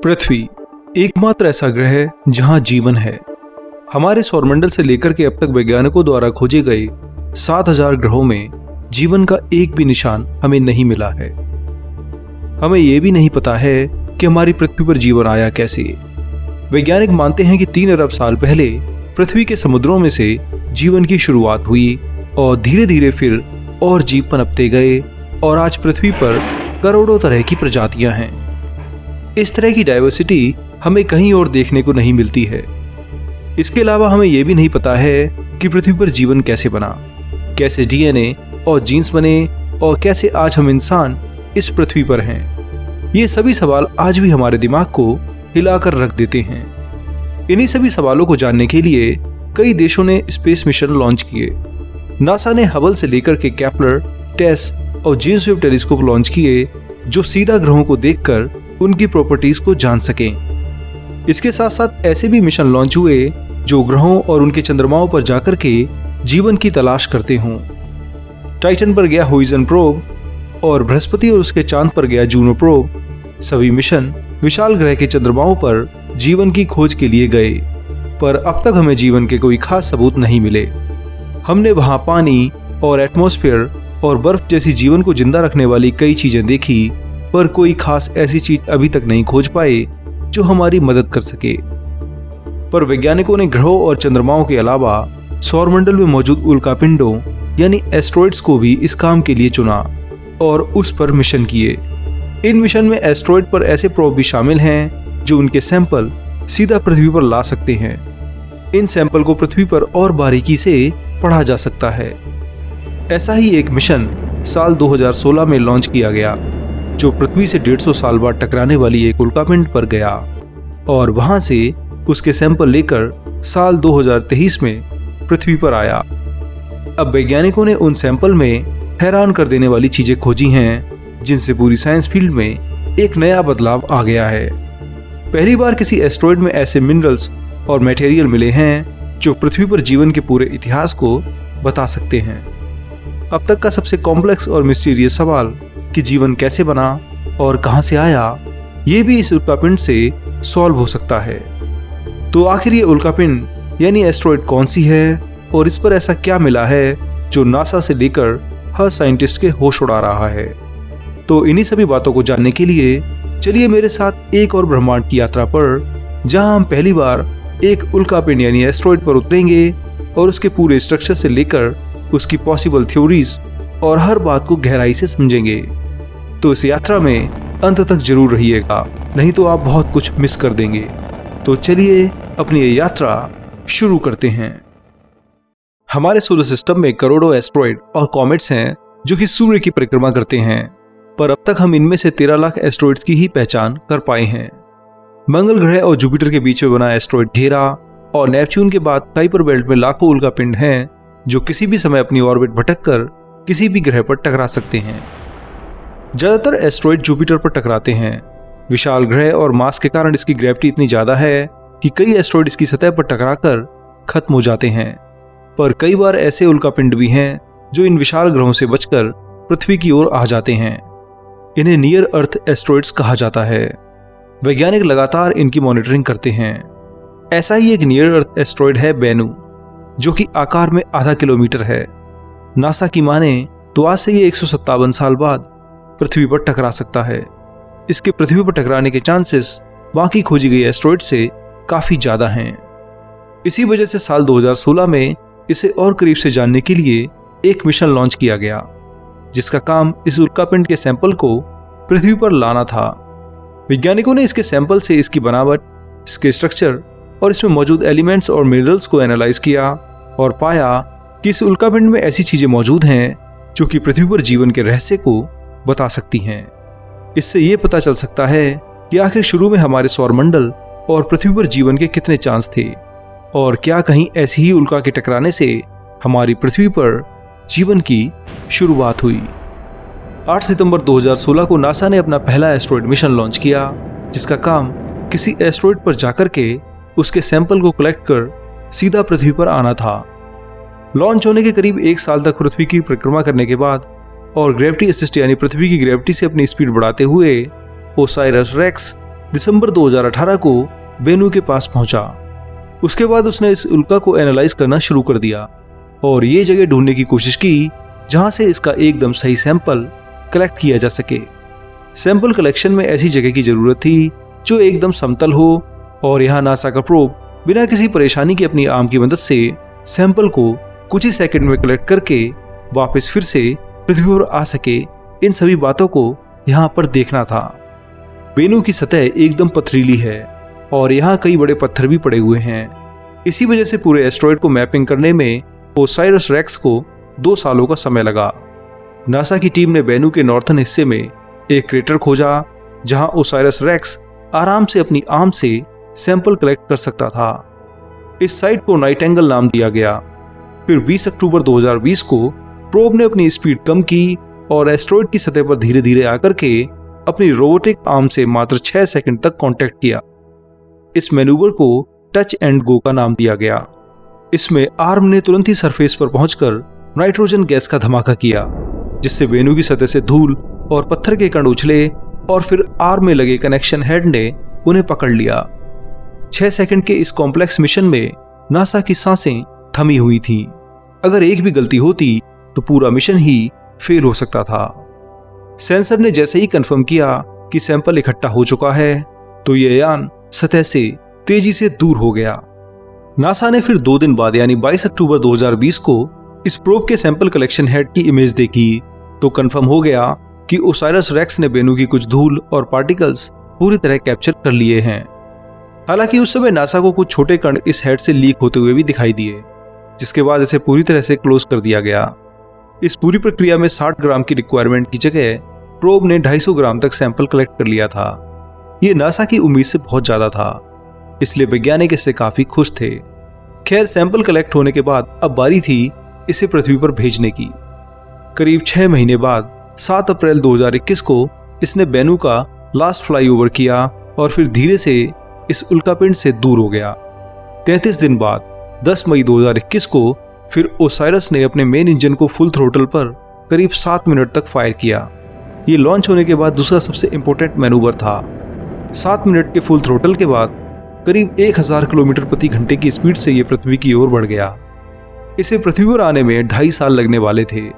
पृथ्वी एकमात्र ऐसा ग्रह है जहां जीवन है। हमारे सौरमंडल से लेकर के अब तक वैज्ञानिकों द्वारा खोजे गए 7000 ग्रहों में जीवन का एक भी निशान हमें नहीं मिला है। हमें यह भी नहीं पता है कि हमारी पृथ्वी पर जीवन आया कैसे। वैज्ञानिक मानते हैं कि 3 अरब साल पहले पृथ्वी के समुद्रों में से जीवन की शुरुआत हुई और धीरे धीरे फिर और जीव पनपते गए और आज पृथ्वी पर करोड़ों तरह की प्रजातियां हैं। इस तरह की डाइवर्सिटी हमें कहीं और देखने को नहीं मिलती है। इसके अलावा हमें यह भी नहीं पता है कि पृथ्वी पर जीवन कैसे बना, कैसे डीएनए और जीन्स बने और कैसे आज हम इंसान इस पृथ्वी पर हैं। ये सभी सवाल आज भी हमारे दिमाग को हिलाकर रख देते हैं। इन्हीं सभी सवालों को जानने के लिए कई देशों ने स्पेस मिशन लॉन्च किए। नासा ने हबल से लेकर के केपलर, टेस और जेम्स वेब टेलीस्कोप लॉन्च किए जो सीधा ग्रहों को देखकर उनकी प्रॉपर्टीज को जान सकें। इसके साथ साथ ऐसे भी मिशन लॉन्च हुए जो ग्रहों और उनके चंद्रमाओं पर जाकर के जीवन की तलाश करते हों। टाइटन पर गया हुइजन प्रोब और बृहस्पति और उसके चांद पर गया जूनो प्रोब। सभी मिशन विशाल ग्रह के चंद्रमाओं पर जीवन की खोज के लिए गए, पर अब तक हमें जीवन के कोई खास सबूत नहीं मिले। हमने वहां पानी और एटमॉस्फेयर और बर्फ जैसी जीवन को जिंदा रखने वाली कई चीजें देखी, पर कोई खास ऐसी चीज अभी तक नहीं खोज पाए जो हमारी मदद कर सके। पर वैज्ञानिकों ने ग्रहों और चंद्रमाओं के अलावा सौरमंडल में मौजूद उल्कापिंडों यानी एस्ट्रॉइड्स को भी इस काम के लिए चुना और उस पर मिशन किए। इन मिशन में एस्ट्रॉइड पर ऐसे प्रोब भी शामिल हैं जो उनके सैंपल सीधा पृथ्वी पर ला सकते हैं। इन सैंपल को पृथ्वी पर और बारीकी से पढ़ा जा सकता है। ऐसा ही एक मिशन साल 2016 में लॉन्च किया गया जो पृथ्वी से 150 साल बाद टकराने वाली एक उल्कापिंड पर गया और वहां से उसके सैंपल लेकर साल 2023 में पृथ्वी पर आया। अब वैज्ञानिकों ने उन सैंपल में हैरान कर देने वाली चीजें खोजी हैं जिनसे पूरी साइंस फील्ड में एक नया बदलाव आ गया है। पहली बार किसी एस्ट्रॉइड में ऐसे मिनरल्स और मटेरियल मिले हैं जो पृथ्वी पर जीवन के पूरे इतिहास को बता सकते हैं। अब तक का सबसे कॉम्प्लेक्स और मिस्टीरियस सवाल कि जीवन कैसे बना और कहां से आया, ये भी इस उल्कापिंड से सॉल्व हो सकता है। तो आखिर ये उल्कापिंड यानी एस्ट्रॉइड कौन सी है और इस पर ऐसा क्या मिला है जो नासा से लेकर हर साइंटिस्ट के होश उड़ा रहा है। तो इन्हीं सभी बातों को जानने के लिए चलिए मेरे साथ एक और ब्रह्मांड की यात्रा पर, जहां हम पहली बार एक उल्कापिंड यानी एस्ट्रॉइड पर उतरेंगे और उसके पूरे स्ट्रक्चर से लेकर उसकी पॉसिबल थ्योरीज और हर बात को गहराई से समझेंगे। तो इस यात्रा में अंत तक जरूर रहिएगा, नहीं तो आप बहुत कुछ मिस कर देंगे। तो चलिए अपनी ये यात्रा शुरू करते हैं। हमारे सोलर सिस्टम में करोड़ों एस्ट्रॉइड और कॉमेट्स हैं जो कि सूर्य की परिक्रमा करते हैं, पर अब तक हम इनमें से 13 लाख एस्ट्रॉइड्स की ही पहचान कर पाए हैं। मंगल ग्रह और जुपिटर के बीच में बना एस्ट्रॉइड घेरा और नेपच्यून के बाद कुइपर बेल्ट में लाखों उल्कापिंड हैं जो किसी भी समय अपनी ऑर्बिट भटक कर किसी भी ग्रह पर टकरा सकते हैं। ज्यादातर एस्ट्रॉइड जुपिटर पर टकराते हैं। विशाल ग्रह और मास के कारण इसकी ग्रेविटी इतनी ज्यादा है कि कई एस्ट्रॉइड इसकी सतह पर टकराकर खत्म हो जाते हैं। पर कई बार ऐसे उल्कापिंड भी हैं जो इन विशाल ग्रहों से बचकर पृथ्वी की ओर आ जाते हैं। इन्हें नियर अर्थ एस्ट्रॉइड्स कहा जाता है। वैज्ञानिक लगातार इनकी मॉनिटरिंग करते हैं। ऐसा ही एक नियर अर्थ एस्ट्रॉइड है बेनू, जो कि आकार में आधा किलोमीटर है। नासा की माने तो आज से ये 157 साल बाद पृथ्वी पर टकरा सकता है। इसके पृथ्वी पर टकराने के चांसेस बाकी खोजी गई एस्ट्रॉइड से काफी ज्यादा हैं। इसी वजह से साल 2016 में इसे और करीब से जानने के लिए एक मिशन लॉन्च किया गया, जिसका काम इस उल्कापिंड के सैंपल को पृथ्वी पर लाना था। वैज्ञानिकों ने इसके सैंपल से इसकी बनावट, इसके स्ट्रक्चर और इसमें मौजूद एलिमेंट्स और मिनरल्स को एनालाइज किया और पाया कि इस उल्कापिंड में ऐसी चीजें मौजूद हैं जो कि पृथ्वी पर जीवन के रहस्य को बता सकती हैं। इससे ये पता चल सकता है कि आखिर शुरू में हमारे सौरमंडल और पृथ्वी पर जीवन के कितने चांस थे और क्या कहीं ऐसी ही उल्का के टकराने से हमारी पृथ्वी पर जीवन की शुरुआत हुई। 8 सितंबर 2016 को नासा ने अपना पहला एस्ट्रॉइड मिशन लॉन्च किया, जिसका काम किसी एस्ट्रॉइड पर जाकर के उसके सैंपल को कलेक्ट कर सीधा पृथ्वी पर आना था। लॉन्च होने के करीब 1 साल तक पृथ्वी की परिक्रमा करने के बाद और ग्रेविटी असिस्ट यानी पृथ्वी की ग्रेविटी से अपनी स्पीड बढ़ाते हुए ओसाइरस रेक्स दिसंबर 2018 को बेनू के पास पहुंचा। उसके बाद उसने इस उल्का को एनालाइज करना शुरू कर दिया और ये जगह ढूंढने की कोशिश की जहां से इसका एकदम सही सैंपल कलेक्ट किया जा सके। सैंपल कलेक्शन में ऐसी जगह की जरूरत थी जो एकदम समतल हो और यहाँ नासा का प्रोब बिना किसी परेशानी के अपनी आर्म की मदद से सैंपल को कुछ ही सेकंड में कलेक्ट करके वापस फिर से पृथ्वी पर आ सके। इन सभी बातों को यहाँ पर देखना था। बेनू की सतह एकदम पथरीली है और यहाँ कई बड़े पत्थर भी पड़े हुए हैं। इसी वजह से पूरे एस्ट्रॉयड को मैपिंग करने में ओसाइरस रेक्स को 2 सालों का समय लगा। नासा की टीम ने बेनू के नॉर्थन हिस्से में एक क्रेटर खोजा जहां ओसाइरस रेक्स आराम से अपनी आर्म से सैंपल कलेक्ट कर सकता था। इस साइट को नाइट एंगल नाम दिया गया। फिर 20 अक्टूबर 2020 को प्रोब ने अपनी स्पीड कम की और एस्ट्रॉयड की सतह पर धीरे धीरे आकर के अपनी रोबोटिक आर्म से मात्र 6 सेकंड तक कांटेक्ट किया। इस मैन्यूवर को टच एंड गो का नाम दिया गया। इसमें आर्म ने तुरंत ही सरफेस पर पहुंचकर नाइट्रोजन गैस का धमाका किया, जिससे बेनू की सतह से धूल और पत्थर के कण उछले और फिर आर्म में लगे कनेक्शन हेड ने उन्हें पकड़ लिया। 6 सेकंड के इस कॉम्प्लेक्स मिशन में नासा की सांसें थमी हुई थीं। अगर एक भी गलती होती तो पूरा मिशन ही फेल हो सकता था। सेंसर ने जैसे ही कंफर्म किया कि सैंपल इकट्ठा हो चुका है तो यह यान सतह से तेजी से दूर हो गया। नासा ने फिर 2 दिन बाद यानी 22 अक्टूबर 2020 को इस प्रोब के सैंपल कलेक्शन हेड की इमेज देखी तो कंफर्म हो गया कि ओसाइरस रेक्स ने बेनू की कुछ धूल और पार्टिकल्स पूरी तरह कैप्चर कर लिए हैं। हालांकि उस समय नासा को कुछ छोटे कण इस हेड से लीक होते हुए भी दिखाई दिए, जिसके बाद इसे पूरी तरह से क्लोज कर दिया गया। इस पूरी प्रक्रिया में 60 ग्राम की रिक्वायरमेंट की जगह प्रोब ने 250 ग्राम तक सैंपल कलेक्ट कर लिया था। ये नासा की उम्मीद से बहुत ज्यादा था, इसलिए वैज्ञानिक इससे काफी खुश थे। खैर, सैंपल कलेक्ट होने के बाद अब बारी थी इसे पृथ्वी पर भेजने की। करीब 6 महीने बाद 7 अप्रैल 2021 को इसने बेनू का लास्ट फ्लाईओवर किया और फिर धीरे से इस उल्कापिंड से दूर हो गया। 33 दिन बाद 10 मई 2021 को फिर ओसाइरस ने अपने मेन इंजन को फुल थ्रोटल पर करीब 7 मिनट तक फायर किया। ये लॉन्च होने के बाद दूसरा सबसे इंपॉर्टेंट मैनूवर था। 7 मिनट के फुल थ्रोटल के बाद करीब 1000 किलोमीटर प्रति घंटे की स्पीड से ये पृथ्वी की ओर बढ़ गया। इसे पृथ्वी पर आने में 2.5 साल लगने वाले थे।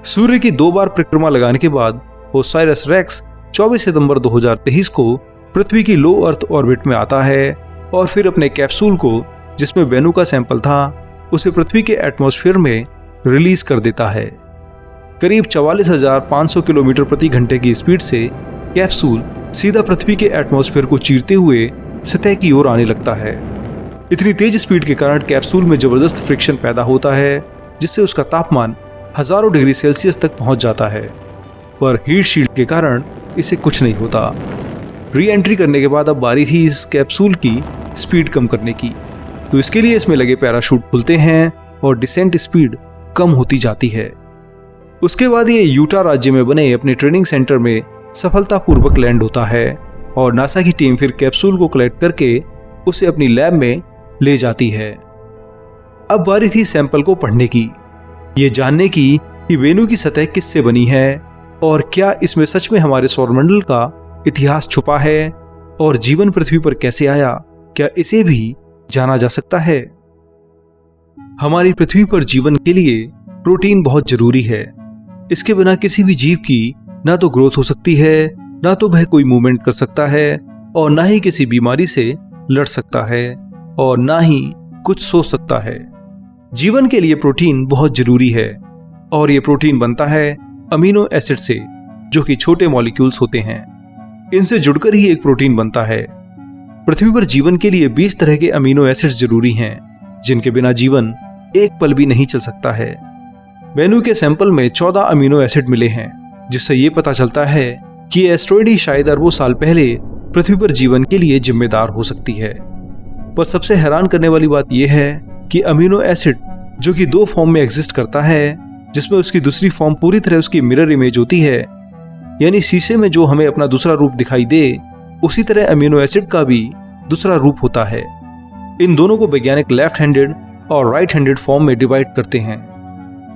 सूर्य की 2 बार परिक्रमा लगाने के बाद ओसाइरस रेक्स 24 सितंबर 2023 को पृथ्वी की लो अर्थ ऑर्बिट में आता है और फिर अपने कैप्सूल को, जिसमें बेनू का सैंपल था, उसे पृथ्वी के एटमॉस्फेयर में रिलीज कर देता है। करीब 44,500 किलोमीटर प्रति घंटे की स्पीड से कैप्सूल सीधा पृथ्वी के एटमॉस्फेयर को चीरते हुए सतह की ओर आने लगता है। इतनी तेज स्पीड के कारण कैप्सूल में जबरदस्त फ्रिक्शन पैदा होता है, जिससे उसका तापमान हजारों डिग्री सेल्सियस तक पहुंच जाता है, पर हीट शील्ड के कारण इसे कुछ नहीं होता। री एंट्री करने के बाद अब बारी थी इस कैप्सूल की स्पीड कम करने की, तो इसके लिए इसमें लगे पैराशूट खुलते हैं और डिसेंट स्पीड कम होती जाती है। उसके बाद ये यूटा राज्य में बने अपने ट्रेनिंग सेंटर में सफलतापूर्वक लैंड होता है और नासा की टीम फिर कैप्सूल को कलेक्ट करके उसे अपनी लैब में ले जाती है। अब बारी थी सैंपल को पढ़ने की, ये जानने की कि वेनू की सतह किससे बनी है और क्या इसमें सच में हमारे सौरमंडल का इतिहास छुपा है और जीवन पृथ्वी पर कैसे आया, क्या इसे भी जाना जा सकता है। हमारी पृथ्वी पर जीवन के लिए प्रोटीन बहुत जरूरी है। इसके बिना किसी भी जीव की ना तो ग्रोथ हो सकती है, ना तो वह कोई मूवमेंट कर सकता है और ना ही किसी बीमारी से लड़ सकता है और ना ही कुछ सोच सकता है। जीवन के लिए प्रोटीन बहुत जरूरी है और ये प्रोटीन बनता है अमीनो एसिड से, जो कि छोटे मॉलिक्यूल्स होते हैं। इनसे जुड़कर ही एक प्रोटीन बनता है। पृथ्वी पर जीवन के लिए 20 तरह के अमीनो एसिड्स जरूरी हैं, जिनके बिना जीवन एक पल भी नहीं चल सकता है। वेनू के सैंपल में 14 अमीनो एसिड मिले हैं, जिससे ये पता चलता है कि एस्ट्रॉयड ही शायद अरबों साल पहले पृथ्वी पर जीवन के लिए जिम्मेदार हो सकती है। पर सबसे हैरान करने वाली बात यह है कि अमीनो एसिड, जो कि 2 फॉर्म में एग्जिस्ट करता है, जिसमें उसकी दूसरी फॉर्म पूरी तरह उसकी मिरर इमेज होती है, यानी शीशे में जो हमें अपना दूसरा रूप दिखाई दे, उसी तरह अमीनो एसिड का भी दूसरा रूप होता है। इन दोनों को वैज्ञानिक लेफ्ट हैंडेड और राइट हैंडेड फॉर्म में डिवाइड करते हैं।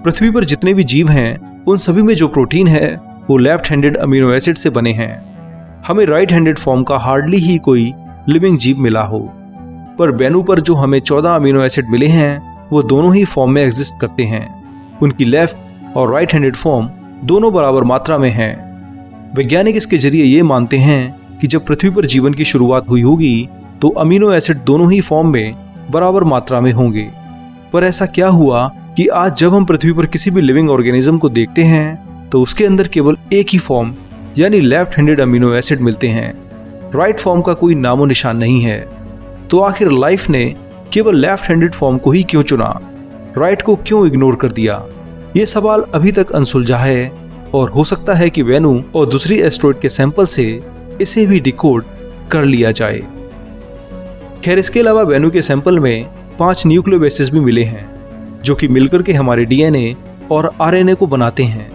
पृथ्वी पर जितने भी जीव हैं, उन सभी में जो प्रोटीन है वो लेफ्ट हैंडेड अमीनो एसिड से बने हैं। हमें राइट हैंडेड फॉर्म का हार्डली ही कोई लिविंग जीव मिला हो, पर बेनू पर जो हमें 14 अमीनो एसिड मिले हैं वो दोनों ही फॉर्म में एग्जिस्ट करते हैं। उनकी लेफ्ट और राइट हैंडेड फॉर्म दोनों बराबर मात्रा में हैं। वैज्ञानिक इसके जरिए ये मानते हैं कि जब पृथ्वी पर जीवन की शुरुआत हुई होगी तो अमीनो एसिड दोनों ही फॉर्म में बराबर मात्रा में होंगे। पर ऐसा क्या हुआ कि आज जब हम पृथ्वी पर किसी भी लिविंग ऑर्गेनिज्म को देखते हैं तो उसके अंदर केवल एक ही फॉर्म यानी लेफ्ट हैंडेड अमीनो एसिड मिलते हैं, राइट फॉर्म का कोई नामो निशान नहीं है। तो आखिर लाइफ ने केवल लेफ्ट हैंडेड फॉर्म को ही क्यों चुना, राइट को क्यों इग्नोर कर दिया? ये सवाल अभी तक अनसुलझा है और हो सकता है कि वेनू और दूसरी एस्ट्रॉइड के सैंपल से इसे भी डिकोड कर लिया जाए। खैर, इसके अलावा वेनू के सैंपल में 5 न्यूक्लियोबेसिस भी मिले हैं जो कि मिलकर के हमारे डीएनए और आरएनए को बनाते हैं।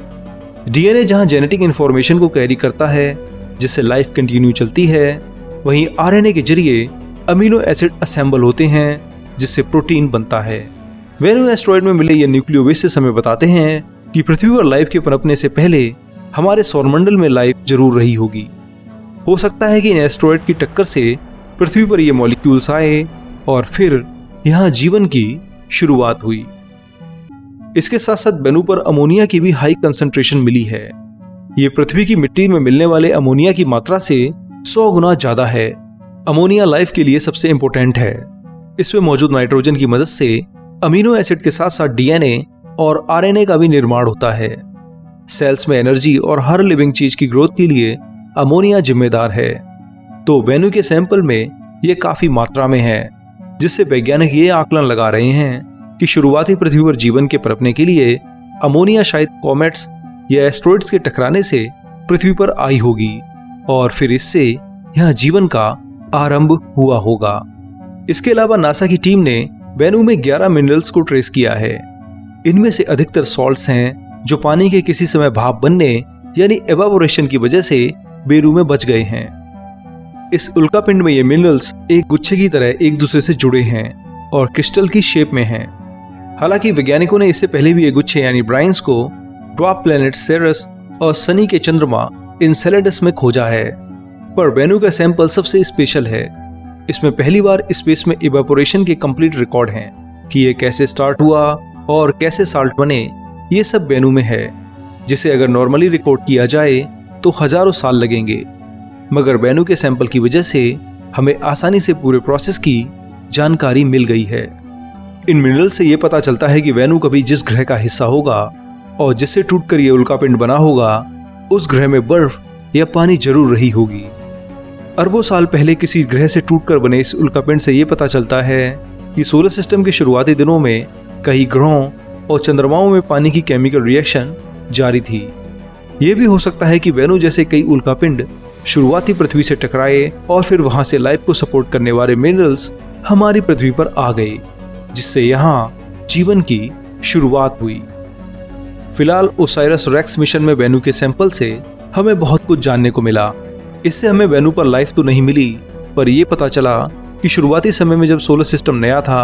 डीएनए जहां जेनेटिक इंफॉर्मेशन को कैरी करता है जिससे लाइफ कंटिन्यू चलती है, वहीं आरएनए के जरिए अमीनो एसिड असेंबल होते हैं जिससे प्रोटीन बनता है। वेनू एस्ट्रॉइड में मिले ये न्यूक्लियोबेसिस हमें बताते हैं कि पृथ्वी पर लाइफ के पनपने से पहले हमारे सौरमंडल में लाइफ जरूर रही होगी। हो सकता है कि इन एस्ट्रॉइड की टक्कर से पृथ्वी पर ये मॉलिक्यूल्स आए और फिर यहाँ जीवन की शुरुआत हुई। इसके साथ साथ वेनू पर अमोनिया की भी हाई कंसंट्रेशन मिली है। ये पृथ्वी की मिट्टी में मिलने वाले अमोनिया की मात्रा से 100 गुना ज्यादा है। अमोनिया लाइफ के लिए सबसे इंपॉर्टेंट है। इसमें मौजूद नाइट्रोजन की मदद से अमीनो एसिड के साथ साथ डीएनए और आरएनए का भी निर्माण होता है। सेल्स में एनर्जी और हर लिविंग चीज की ग्रोथ के लिए अमोनिया जिम्मेदार है। तो वेनू के सैंपल में ये काफी मात्रा में है, जिससे वैज्ञानिक ये आकलन लगा रहे हैं कि शुरुआती पृथ्वी पर जीवन के पनपने के लिए अमोनिया शायद कॉमेट्स या एस्ट्रॉइड्स के टकराने से पृथ्वी पर आई होगी और फिर इससे यहाँ जीवन का आरंभ हुआ होगा। इसके अलावा नासा की टीम ने वेनू में 11 मिनरल्स को ट्रेस किया है। इनमें से अधिकतर सॉल्ट्स हैं जो पानी के किसी समय भाप बनने यानी एवापोरेशन की वजह से बेरू में बच गए हैं। इस उल्कापिंड में ये मिनरल्स एक गुच्छे की तरह एक दूसरे से जुड़े हैं और क्रिस्टल की शेप में हैं। हालांकि वैज्ञानिकों ने इससे पहले भी ये गुच्छे यानी ब्राइन्स को ड्वार्फ प्लैनेट सेरस और सनी के चंद्रमा इनसेलेडस में खोजा है, पर वेनू का सैंपल सबसे स्पेशल है। इसमें पहली बार स्पेस में इवेपोरेशन के कंप्लीट रिकॉर्ड हैं कि ये कैसे स्टार्ट हुआ और कैसे साल्ट बने, ये सब वेनू में है, जिसे अगर नॉर्मली रिकॉर्ड किया जाए तो हजारों साल लगेंगे। मगर वेनू के सैंपल की वजह से हमें आसानी से पूरे प्रोसेस की जानकारी मिल गई है। इन मिनरल से ये पता चलता है कि वेनू कभी जिस ग्रह का हिस्सा होगा और जिससे टूटकर ये उल्कापिंड बना होगा, उस ग्रह में बर्फ या पानी जरूर रही होगी। अरबों साल पहले किसी ग्रह से टूटकर बने इस उल्कापिंड से ये पता चलता है कि सोलर सिस्टम के शुरुआती दिनों में कई ग्रहों और चंद्रमाओं में पानी की केमिकल रिएक्शन जारी थी। ये भी हो सकता है कि वेनू जैसे कई उल्कापिंड शुरुआती पृथ्वी से टकराए और फिर वहां से लाइफ को सपोर्ट करने वाले मिनरल्स हमारी पृथ्वी पर आ गए, जिससे यहाँ जीवन की शुरुआत हुई। फिलहाल ओसाइरस रेक्स मिशन में वेनू के सैंपल से हमें बहुत कुछ जानने को मिला। इससे हमें वेनू पर लाइफ तो नहीं मिली, पर यह पता चला कि शुरुआती समय में जब सोलर सिस्टम नया था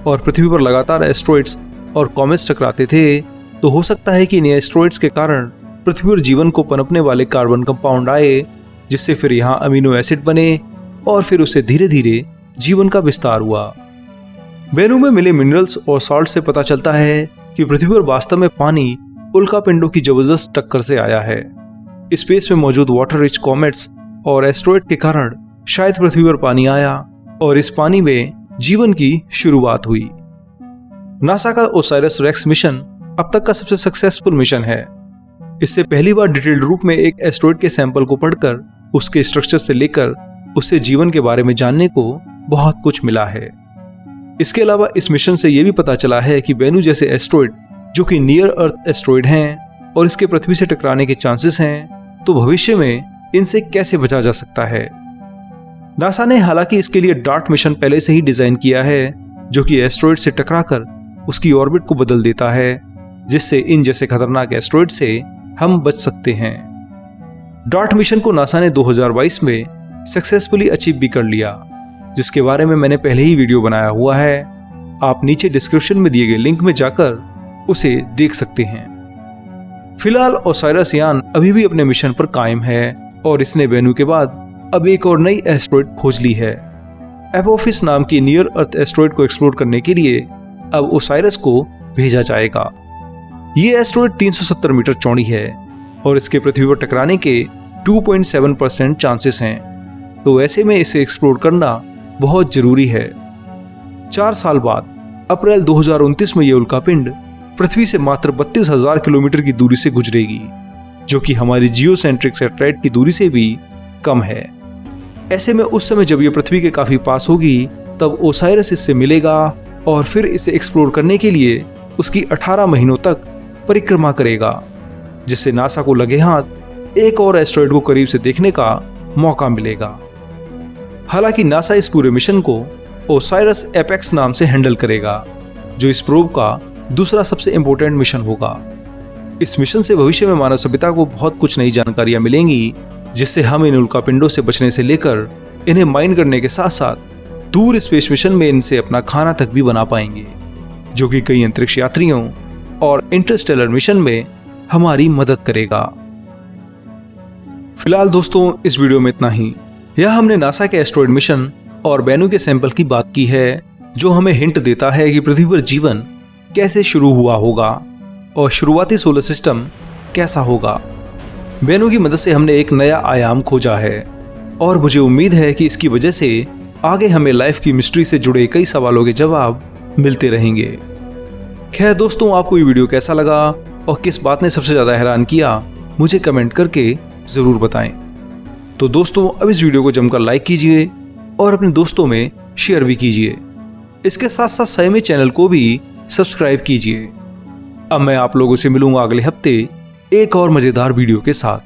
और पृथ्वी पर लगातार एस्ट्रॉइड्स और कॉमेट्स टकराते थे, तो हो सकता है कि इन एस्ट्रॉइड्स के कारण पृथ्वी पर जीवन को पनपने वाले कार्बन कंपाउंड आए, जिससे फिर यहाँ अमीनो एसिड बने और फिर उससे धीरे धीरे जीवन का विस्तार हुआ। वेनू में मिले मिनरल्स और सॉल्ट से पता चलता है कि पृथ्वी पर वास्तव में पानी उल्कापिंडों की जबरदस्त टक्कर से आया है। स्पेस में मौजूद वाटर रिच कॉमेट्स और एस्ट्रॉइड के कारण शायद पृथ्वी पर पानी आया और इस पानी में जीवन की शुरुआत हुई। नासा का ओसाइरस रेक्स मिशन अब तक का सबसे सक्सेसफुल मिशन है। इससे पहली बार डिटेल्ड रूप में एक एस्ट्रॉइड के सैंपल को पढ़कर उसके स्ट्रक्चर से लेकर उससे जीवन के बारे में जानने को बहुत कुछ मिला है। इसके अलावा इस मिशन से यह भी पता चला है कि वेनू जैसे एस्ट्रॉइड जो कि नियर अर्थ एस्ट्रॉइड हैं और इसके पृथ्वी से टकराने के चांसेस हैं, तो भविष्य में इनसे कैसे बचा जा सकता है। नासा ने हालांकि इसके लिए डार्ट मिशन पहले से ही डिजाइन किया है, जो कि एस्ट्रॉइड से टकराकर उसकी ऑर्बिट को बदल देता है, जिससे इन जैसे खतरनाक एस्ट्रॉइड से हम बच सकते हैं। डार्ट मिशन को नासा ने 2022 में सक्सेसफुली अचीव भी कर लिया, जिसके बारे में मैंने पहले ही वीडियो बनाया हुआ है। आप नीचे डिस्क्रिप्शन में दिए गए लिंक में जाकर उसे देख सकते हैं। फिलहाल ओसाइरस यान अभी भी अपने मिशन पर कायम है और इसने वेन्यू के बाद अब एक और नई एस्ट्रॉइड खोज ली है। एपोफिस नाम की नियर अर्थ एस्ट्रॉइड को एक्सप्लोर करने के लिए अब ओसाइरस को भेजा जाएगा। ये एस्ट्रॉइड 370 मीटर चौड़ी है और इसके पृथ्वी पर टकराने के 2.7% चांसेस हैं, तो ऐसे में इसे एक्सप्लोर करना बहुत जरूरी है। 4 साल बाद अप्रैल 2029 में यह उल्कापिंड पृथ्वी से मात्र 32,000 किलोमीटर की दूरी से गुजरेगी, जो कि हमारी जियोसेंट्रिक सैटेलाइट की दूरी से भी कम है। ऐसे में उस समय जब यह पृथ्वी के काफी पास होगी तब ओसाइरस इससे मिलेगा और फिर इसे एक्सप्लोर करने के लिए उसकी 18 महीनों तक परिक्रमा करेगा, जिससे नासा को लगे हाथ एक और एस्ट्रॉइड को करीब से देखने का मौका मिलेगा। हालांकि नासा इस पूरे मिशन को ओसाइरस एपेक्स नाम से हैंडल करेगा, जो इस प्रोब का दूसरा सबसे इंपॉर्टेंट मिशन होगा। इस मिशन से भविष्य में मानव सभ्यता को बहुत कुछ नई जानकारियां मिलेंगी, जिससे हम इन उल्कापिंडों से बचने से लेकर इन्हें माइन करने के साथ साथ दूर स्पेस मिशन में इनसे अपना खाना तक भी बना पाएंगे, जो कि कई अंतरिक्ष यात्रियों और इंटरस्टेलर मिशन में हमारी मदद करेगा। फिलहाल दोस्तों इस वीडियो में इतना ही। यह हमने नासा के एस्ट्रॉइड मिशन और वेन्यू के सैंपल की बात की है, जो हमें हिंट देता है कि पृथ्वी पर जीवन कैसे शुरू हुआ होगा और शुरुआती सोलर सिस्टम कैसा होगा। वेन्यू की मदद से हमने एक नया आयाम खोजा है और मुझे उम्मीद है कि इसकी वजह से आगे हमें लाइफ की मिस्ट्री से जुड़े कई सवालों के जवाब मिलते रहेंगे। खैर दोस्तों, आपको ये वीडियो कैसा लगा और किस बात ने सबसे ज्यादा हैरान किया, मुझे कमेंट करके जरूर बताएं। तो दोस्तों अब इस वीडियो को जमकर लाइक कीजिए और अपने दोस्तों में शेयर भी कीजिए। इसके साथ साथ सहमी चैनल को भी सब्सक्राइब कीजिए। अब मैं आप लोगों से मिलूंगा अगले हफ्ते एक और मजेदार वीडियो के साथ।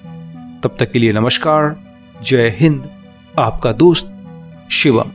तब तक के लिए नमस्कार, जय हिंद, आपका दोस्त शिवम।